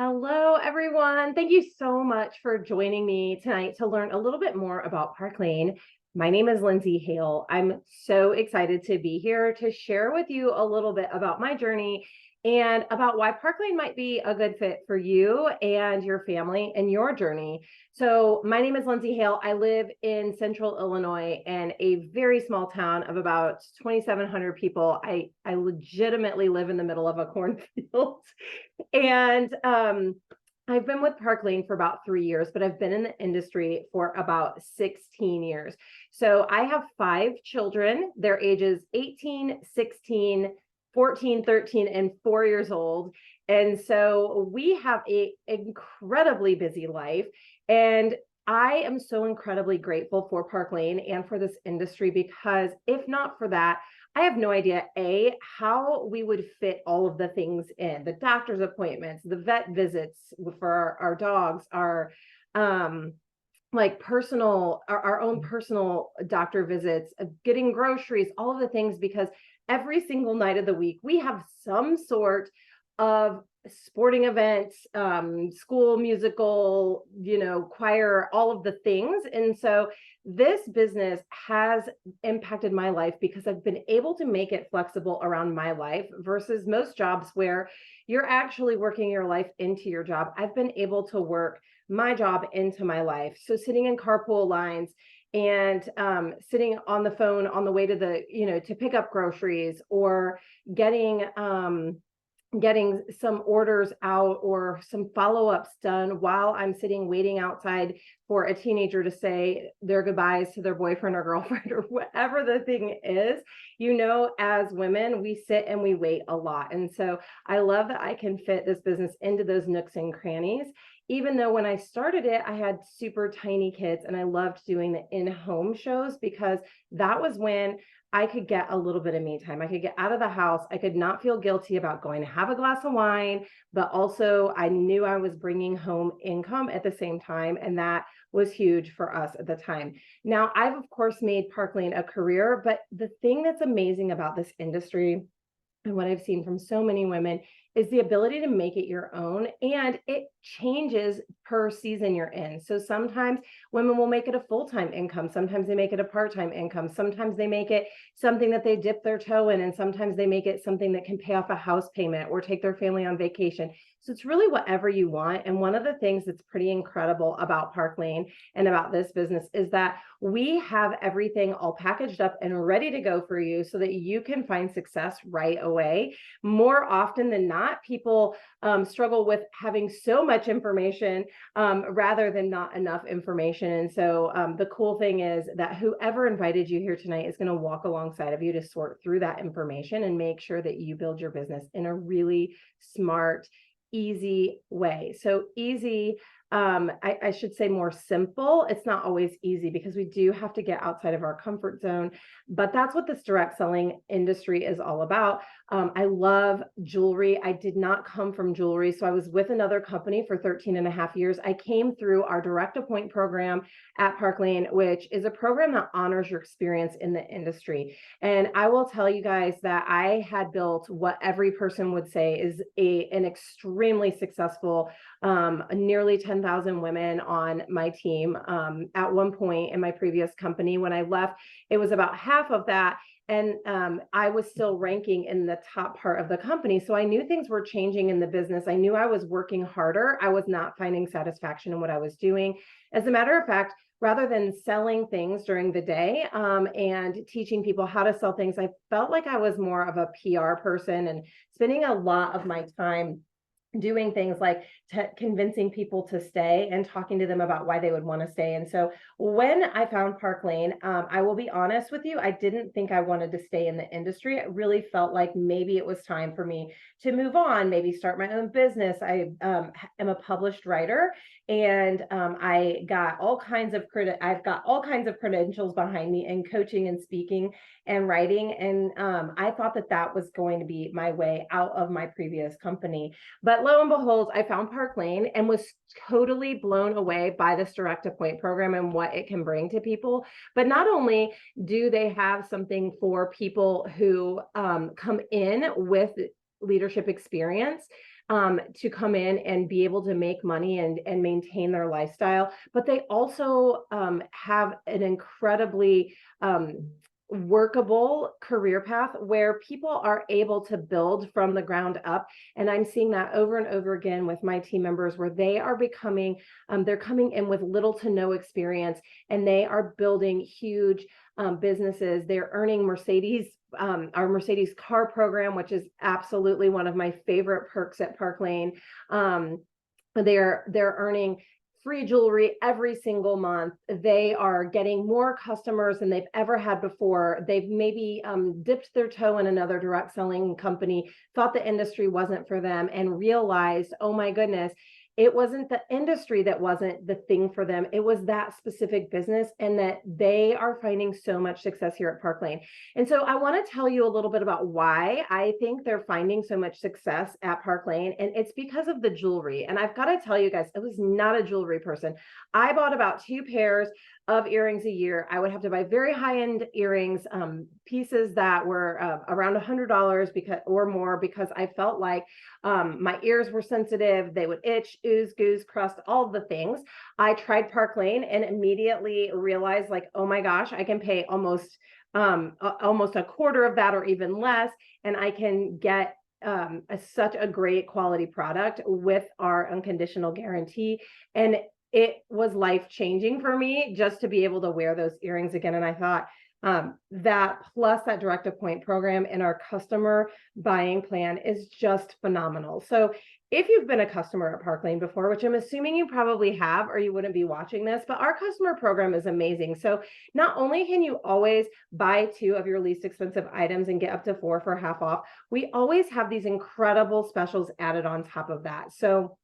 Hello, everyone. Thank you so much for joining me tonight to learn a little bit more about Park Lane. My name is Lindsey Hale. I'm so excited to be here to share with you a little bit about my journey and about why Park Lane might be a good fit for you and your family and your journey. So, my name is Lindsey Hale. I live in central Illinois in a very small town of about 2,700 people. I legitimately live in the middle of a cornfield. And I've been with Park Lane for about 3 years, but I've been in the industry for about 16 years. So I have 5 children. Their ages 18, 16, 14, 13, and 4 years old. And so we have a incredibly busy life. And I am so incredibly grateful for Park Lane and for this industry because if not for that, I have no idea, how we would fit all of the things in the doctor's appointments, the vet visits for our dogs, our our own personal doctor visits, getting groceries, all of the things, because every single night of the week we have some sort of sporting events, school musical, choir, all of the things. And so this business has impacted my life because I've been able to make it flexible around my life versus most jobs where you're actually working your life into your job. I've been able to work my job into my life. So sitting in carpool lines and sitting on the phone on the way to to pick up groceries, or getting some orders out or some follow-ups done while I'm sitting waiting outside for a teenager to say their goodbyes to their boyfriend or girlfriend or whatever the thing is. As women, we sit and we wait a lot. And so I love that I can fit this business into those nooks and crannies. Even though when I started it, I had super tiny kids and I loved doing the in-home shows because that was when I could get a little bit of me time. I could get out of the house. I could not feel guilty about going to have a glass of wine, but also I knew I was bringing home income at the same time. And that was huge for us at the time. Now, I've of course made Park Lane a career, but the thing that's amazing about this industry and what I've seen from so many women is the ability to make it your own, and it changes per season you're in. So sometimes women will make it a full-time income, sometimes they make it a part-time income, sometimes they make it something that they dip their toe in, and sometimes they make it something that can pay off a house payment or take their family on vacation. So it's really whatever you want. And one of the things that's pretty incredible about Park Lane and about this business is that we have everything all packaged up and ready to go for you so that you can find success right away. More often than not, people struggle with having so much information rather than not enough information. And so the cool thing is that whoever invited you here tonight is going to walk alongside of you to sort through that information and make sure that you build your business in a really smart, easy way. So easy, I should say more simple. It's not always easy because we do have to get outside of our comfort zone, but that's what this direct selling industry is all about. I love jewelry. I did not come from jewelry. So I was with another company for 13 and a half years. I came through our direct appoint program at Park Lane, which is a program that honors your experience in the industry. And I will tell you guys that I had built what every person would say is an extremely successful, nearly 10,000 women on my team. At one point in my previous company, when I left, it was about half of that. And I was still ranking in the top part of the company. So I knew things were changing in the business. I knew I was working harder. I was not finding satisfaction in what I was doing. As a matter of fact, rather than selling things during the day and teaching people how to sell things, I felt like I was more of a PR person and spending a lot of my time doing things like convincing people to stay and talking to them about why they would want to stay. And so when I found Park Lane, I will be honest with you, I didn't think I wanted to stay in the industry. It really felt like maybe it was time for me to move on, maybe start my own business. I am a published writer, and I've got all kinds of credentials behind me in coaching and speaking and writing. And I thought that was going to be my way out of my previous company. But lo and behold, I found Park Lane and was totally blown away by this direct appoint program and what it can bring to people. But not only do they have something for people who come in with leadership experience, to come in and be able to make money and maintain their lifestyle. But they also have an incredibly workable career path where people are able to build from the ground up. And I'm seeing that over and over again with my team members, where they are becoming, they're coming in with little to no experience, and they are building huge businesses. They're earning Mercedes, our Mercedes car program, which is absolutely one of my favorite perks at Park Lane. They're earning free jewelry every single month. They are getting more customers than they've ever had before. They've maybe dipped their toe in another direct selling company, thought the industry wasn't for them, and realized, oh my goodness, it wasn't the industry that wasn't the thing for them. It was that specific business, and that they are finding so much success here at Park Lane. And so I want to tell you a little bit about why I think they're finding so much success at Park Lane. And it's because of the jewelry. And I've got to tell you guys, I was not a jewelry person. I bought about 2 pairs of earrings a year. I would have to buy very high-end earrings, pieces that were around $100 or more, because I felt like my ears were sensitive. They would itch, ooze, goose, crust, all the things. I tried Park Lane and immediately realized, like, oh my gosh, I can pay almost a quarter of that or even less, and I can get such a great quality product with our unconditional guarantee. And it was life-changing for me just to be able to wear those earrings again. And I thought that plus that direct Appoint program and our customer buying plan is just phenomenal. So if you've been a customer at Park Lane before, which I'm assuming you probably have, or you wouldn't be watching this, but our customer program is amazing. So not only can you always buy 2 of your least expensive items and get up to 4 for half off, we always have these incredible specials added on top of that. So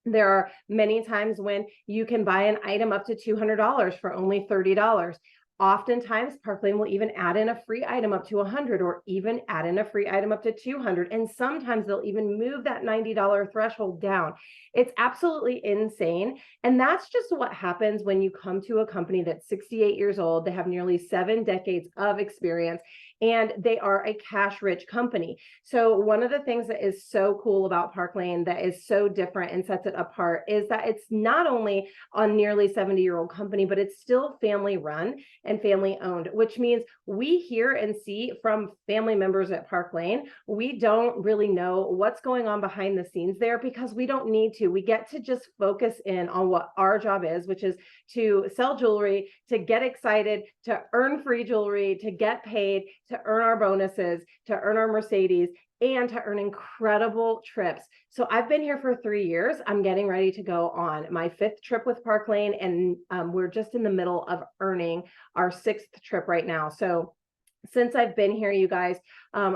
there are many times when you can buy an item up to $200 for only $30. Oftentimes, Park Lane will even add in a free item up to $100, or even add in a free item up to $200. And sometimes they'll even move that $90 threshold down. It's absolutely insane. And that's just what happens when you come to a company that's 68 years old. They have nearly 7 decades of experience, and they are a cash-rich company. So one of the things that is so cool about Park Lane that is so different and sets it apart is that it's not only a nearly 70-year-old company, but it's still family-run and family-owned, which means we hear and see from family members at Park Lane. We don't really know what's going on behind the scenes there, because we don't need to. We get to just focus in on what our job is, which is to sell jewelry, to get excited, to earn free jewelry, to get paid, to earn our bonuses, to earn our Mercedes, and to earn incredible trips. So I've been here for 3 years. I'm getting ready to go on my 5th trip with Park Lane, and we're just in the middle of earning our 6th trip right now. So since I've been here, you guys,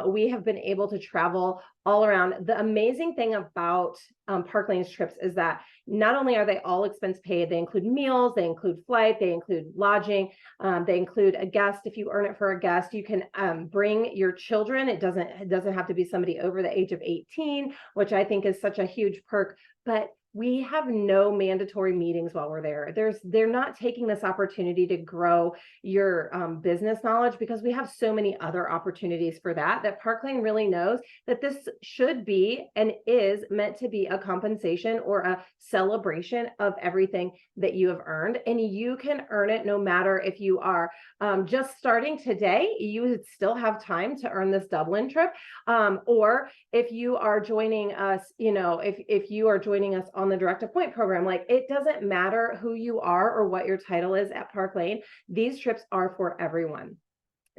we have been able to travel all around. The amazing thing about Park Lane's trips is that not only are they all expense paid, they include meals, they include flight, they include lodging, they include a guest. If you earn it for a guest, you can bring your children. It doesn't have to be somebody over the age of 18, which I think is such a huge perk. But we have no mandatory meetings while we're there. They're not taking this opportunity to grow your business knowledge, because we have so many other opportunities for that Park Lane really knows that this should be and is meant to be a compensation or a celebration of everything that you have earned. And you can earn it no matter if you are just starting today. You would still have time to earn this Dublin trip, or if you are joining us, if you are joining us on the direct Appoint program, like, it doesn't matter who you are or what your title is at Park Lane. These trips are for everyone.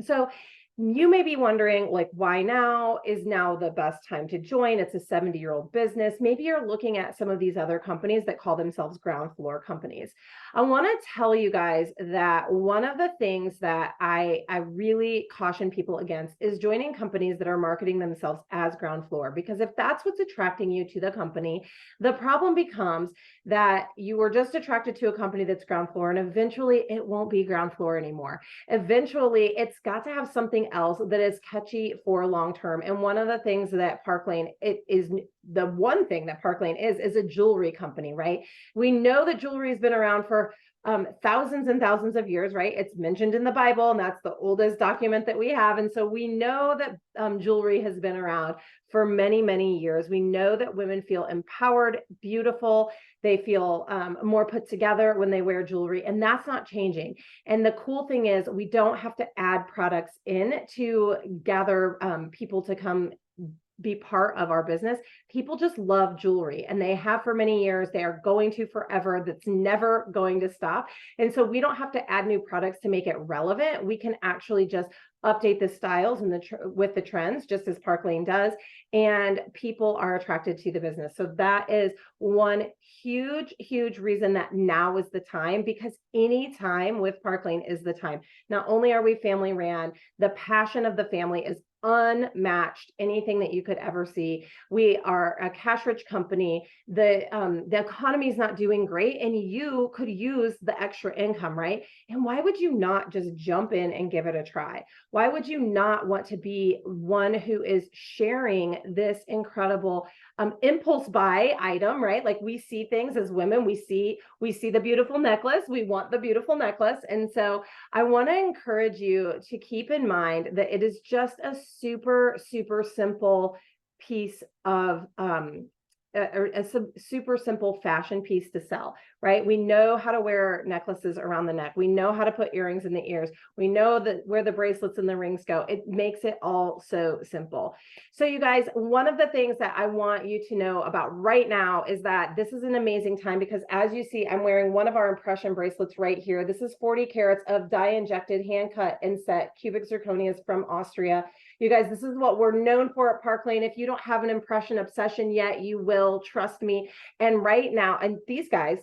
So you may be wondering, like, why now? Is now the best time to join? It's a 70-year-old business. Maybe you're looking at some of these other companies that call themselves ground floor companies. I want to tell you guys that one of the things that I really caution people against is joining companies that are marketing themselves as ground floor, because if that's what's attracting you to the company, the problem becomes that you were just attracted to a company that's ground floor, and eventually it won't be ground floor anymore. Eventually, it's got to have something else that is catchy for long term. And one of the things that Park Lane, the one thing that Park Lane is a jewelry company, right? We know that jewelry has been around for thousands and thousands of years, right? It's mentioned in the Bible, and that's the oldest document that we have. And so we know that jewelry has been around for many, many years. We know that women feel empowered, beautiful. They feel more put together when they wear jewelry, and that's not changing. And the cool thing is we don't have to add products in to gather people to come be part of our business. People just love jewelry, and they have for many years. They are going to forever. That's never going to stop. And so we don't have to add new products to make it relevant. We can actually just update the styles and with the trends, just as Park Lane does, and people are attracted to the business. So that is one huge reason that now is the time, because any time with Park Lane is the time. Not only are we family ran, the passion of the family is unmatched, anything that you could ever see. We are a cash rich company. The economy is not doing great, and you could use the extra income, right? And why would you not just jump in and give it a try? Why would you not want to be one who is sharing this incredible impulse buy item, right? Like, we see things as women, we see the beautiful necklace, we want the beautiful necklace. And so I want to encourage you to keep in mind that it is just a super simple piece of a super simple fashion piece to sell, right? We know how to wear necklaces around the neck. We know how to put earrings in the ears. We know that where the bracelets and the rings go. It makes it all so simple. So you guys, one of the things that I want you to know about right now is that this is an amazing time, because as you see, I'm wearing one of our impression bracelets right here. This is 40 carats of dye injected, hand cut and set cubic zirconias from Austria. You guys, this is what we're known for at Park Lane. If you don't have an impression obsession yet, you will, trust me. And right now, and these guys,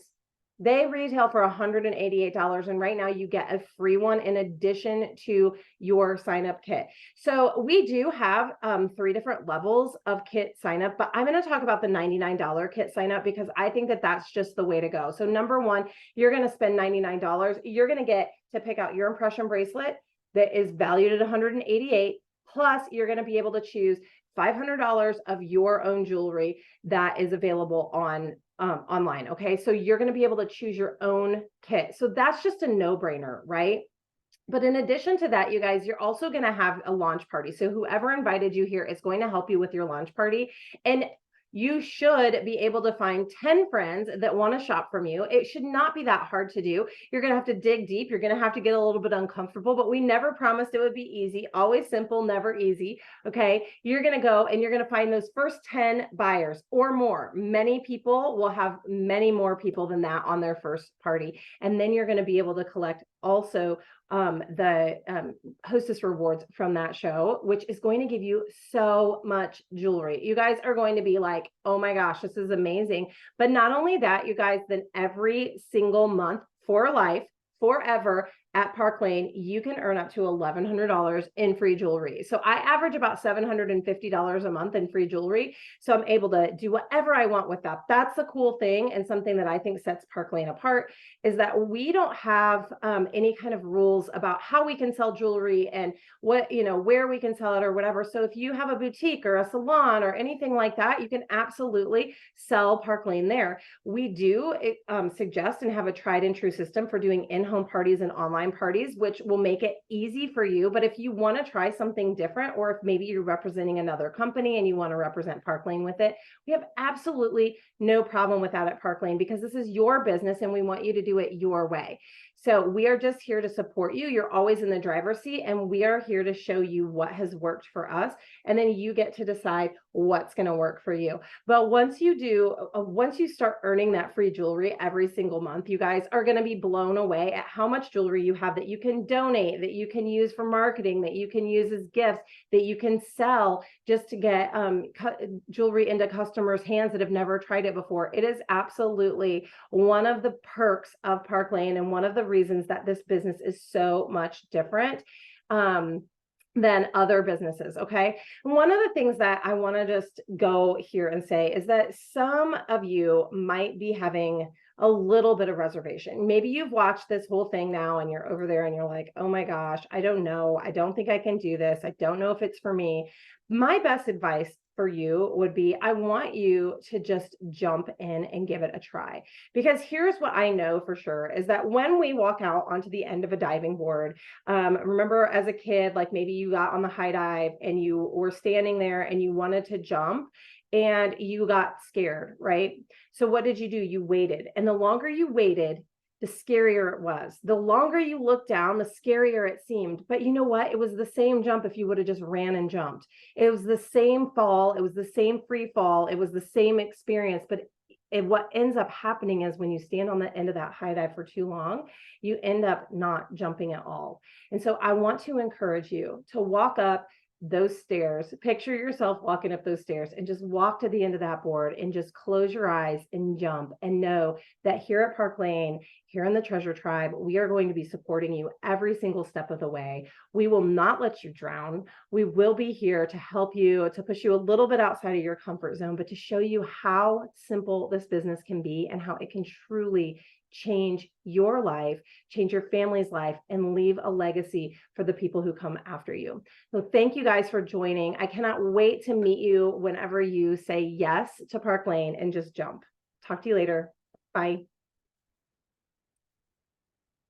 they retail for $188. And right now you get a free one in addition to your sign up kit. So we do have 3 different levels of kit sign up, but I'm going to talk about the $99 kit sign up because I think that that's just the way to go. So number one, you're going to spend $99. You're going to get to pick out your impression bracelet that is valued at $188. Plus, you're going to be able to choose $500 of your own jewelry that is available on online. Okay, so you're going to be able to choose your own kit. So that's just a no-brainer, right? But in addition to that, you guys, you're also going to have a launch party. So whoever invited you here is going to help you with your launch party. And you should be able to find 10 friends that want to shop from you. It should not be that hard to do. You're going to have to dig deep. You're going to have to get a little bit uncomfortable, but we never promised it would be easy. Always simple, never easy. Okay. You're going to go and you're going to find those first 10 buyers or more. Many people will have many more people than that on their first party. And then you're going to be able to collect also the hostess rewards from that show, which is going to give you so much jewelry. You guys are going to be like, oh my gosh, this is amazing. But not only that, you guys, then every single month for life, forever, at Park Lane, you can earn up to $1,100 in free jewelry. So I average about $750 a month in free jewelry. So I'm able to do whatever I want with that. That's the cool thing. And something that I think sets Park Lane apart is that we don't have any kind of rules about how we can sell jewelry and what, where we can sell it or whatever. So if you have a boutique or a salon or anything like that, you can absolutely sell Park Lane there. We do suggest and have a tried and true system for doing in-home parties and online parties, which will make it easy for you. But if you want to try something different, or if maybe you're representing another company and you want to represent Park Lane with it, we have absolutely no problem with that at Park Lane, because this is your business and we want you to do it your way. So we are just here to support you. You're always in the driver's seat, and we are here to show you what has worked for us. And then you get to decide what's going to work for you. But once you do, once you start earning that free jewelry every single month, you guys are going to be blown away at how much jewelry you have that you can donate, that you can use for marketing, that you can use as gifts, that you can sell just to get jewelry into customers' hands that have never tried it before. It is absolutely one of the perks of Park Lane, and one of the reasons that this business is so much different than other businesses. Okay. One of the things that I want to just go here and say is that some of you might be having a little bit of reservation. Maybe you've watched this whole thing now and you're over there and you're like, oh my gosh, I don't know. I don't think I can do this. I don't know if it's for me. My best advice for you would be, I want you to just jump in and give it a try. Because here's what I know for sure is that when we walk out onto the end of a diving board, remember as a kid, like maybe you got on the high dive and you were standing there and you wanted to jump and you got scared, right? So what did you do? You waited. And the longer you waited, the scarier it was. The longer you looked down, the scarier it seemed. But you know what? It was the same jump if you would have just ran and jumped. It was the same fall. It was the same free fall. It was the same experience. But what ends up happening is when you stand on the end of that high dive for too long, you end up not jumping at all. And so I want to encourage you to walk up those stairs, picture yourself walking up those stairs and just walk to the end of that board and just close your eyes and jump and know that here at Park Lane, here in the Treasure Tribe, we are going to be supporting you every single step of the way. We will not let you drown. We will be here to help you, to push you a little bit outside of your comfort zone, but to show you how simple this business can be and how it can truly change your life, change your family's life, and leave a legacy for the people who come after you. So thank you guys for joining. I cannot wait to meet you whenever you say yes to Park Lane and just jump. Talk to you later. Bye.